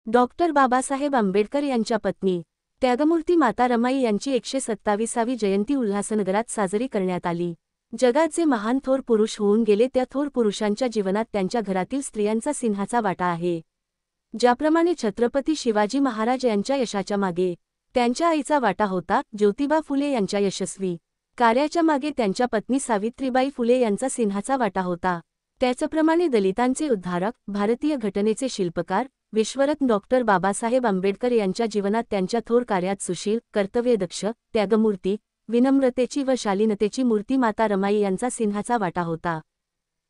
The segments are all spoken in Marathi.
डॉक्टर बाबासाहेब आंबेडकर यांच्या पत्नी त्यागमूर्ती माता रमाई यांची 127वी जयंती उल्हासनगरात साजरी करण्यात आली। जगात जे महान थोर पुरुष होऊन गेले त्या थोर पुरुषांच्या जीवनात त्यांच्या घरातील स्त्रियांचा सिंहाचा वाटा आहे। ज्याप्रमाणे छत्रपती शिवाजी महाराज यांच्या यशाच्या मागे त्यांच्या आईचा वाटा होता, ज्योतिबा फुले यांच्या यशस्वी कार्याच्या मागे त्यांच्या पत्नी सावित्रीबाई फुले यांचा सिंहाचा वाटा होता। त्याचप्रमाणे दलितांचे उद्धारक, भारतीय घटनेचे शिल्पकार, विश्वरत्न डॉक्टर बाबासाहेब आंबेडकर यांच्या जीवनात त्यांच्या थोर कार्यात सुशील, कर्तव्यदक्ष, त्यागमूर्ती, विनम्रतेची व शालीनतेची मूर्ती माता रमाई यांचा सिंहाचा वाटा होता।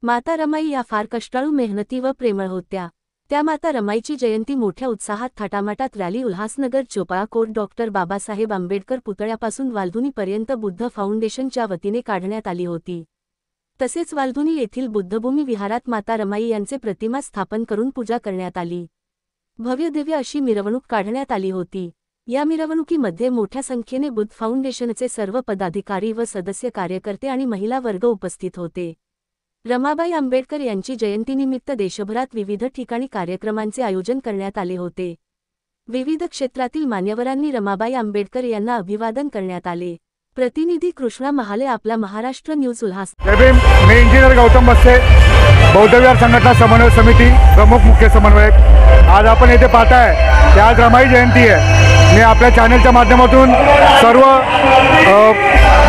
माता रमाई या फार कष्टाळू, मेहनती व प्रेमळ होत्या। त्या माता रमाईची जयंती मोठ्या उत्साहात थाटामाटात रॅली उल्हासनगर चोपळा कोर्ट डॉक्टर बाबासाहेब आंबेडकर पुतळ्यापासून वालधुनीपर्यंत बुद्ध फाउंडेशनच्या वतीने काढण्यात आली होती। तसेच वालधुनी येथील बुद्धभूमी विहारात माता रमाई यांचे प्रतिमा स्थापन करून पूजा करण्यात आली। भव्यदिव्य अशी मिरवणूक काढण्यात आली होती। या मिरवणुकीमध्ये मोठ्या संख्येने बुद्ध फाउंडेशनचे सर्व पदाधिकारी व सदस्य, कार्यकर्ते आणि महिला वर्ग उपस्थित होते। रमाबाई आंबेडकर यांची जयंतीनिमित्त देशभरात विविध ठिकाणी कार्यक्रमांचे आयोजन करण्यात आले होते। विविध क्षेत्रातील मान्यवरांनी रमाबाई आंबेडकर यांना अभिवादन करण्यात आले। प्रतिनिधी कृष्णा महाले, आपला महाराष्ट्र न्यूज उल्हास। मी इंजिनियर गौतम बस्से, बौद्ध विहार संघटना समन्वय समिती प्रमुख मुख्य समन्वयक। आज आपण येथे पाहताय की आज रमाई जयंती आहे। मी आपल्या चॅनलच्या माध्यमातून सर्व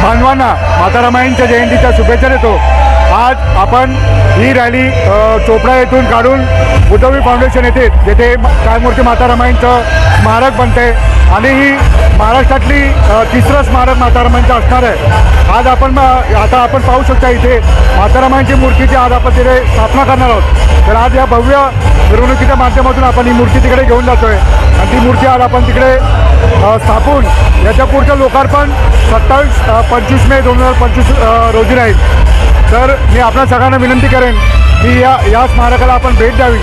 बांधवांना माता रमाईंच्या जयंतीच्या शुभेच्छा देतो। आज आपण ही रॅली चोपडा येथून काढून बुद्धभूमी फाउंडेशन येथे, जेथे कायमूर्ती माता रमाईंचं स्मारक बनते आणि ही महाराष्ट्रातली तिसरं स्मारक माता रमाईंचं असणार आहे। आज आपण पाहू शकता इथे माता रमाईंची मूर्तीची आज आपण तिथे स्थापना करणार आहोत। तर आज या भव्य मिरवणुकीच्या माध्यमातून आपण ही मूर्ती तिकडे घेऊन जातोय आणि ती मूर्ती आज आपण तिकडे स्थापून याच्या पुढचं लोकार्पण 27-25 मे 2025 रोजी राहील। तर मी आपल्या सगळ्यांना विनंती करेन की या स्मारकाला आपण भेट द्यावी।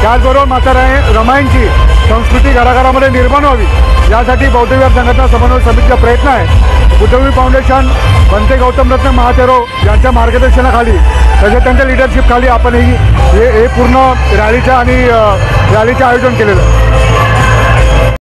त्याचबरोबर माता रमाईंची संस्कृती घराघरामध्ये निर्माण व्हावी यासाठी बौद्ध विहार संघटना समन्वय समितीचा प्रयत्न आहे। बुद्धभूमी फाउंडेशन, बनते गौतमरत्न महातेरो यांच्या मार्गदर्शनाखाली, तसेच त्यांच्या लिडरशिपखाली आपण हे पूर्ण रॅलीचं आयोजन केलेलं आहे।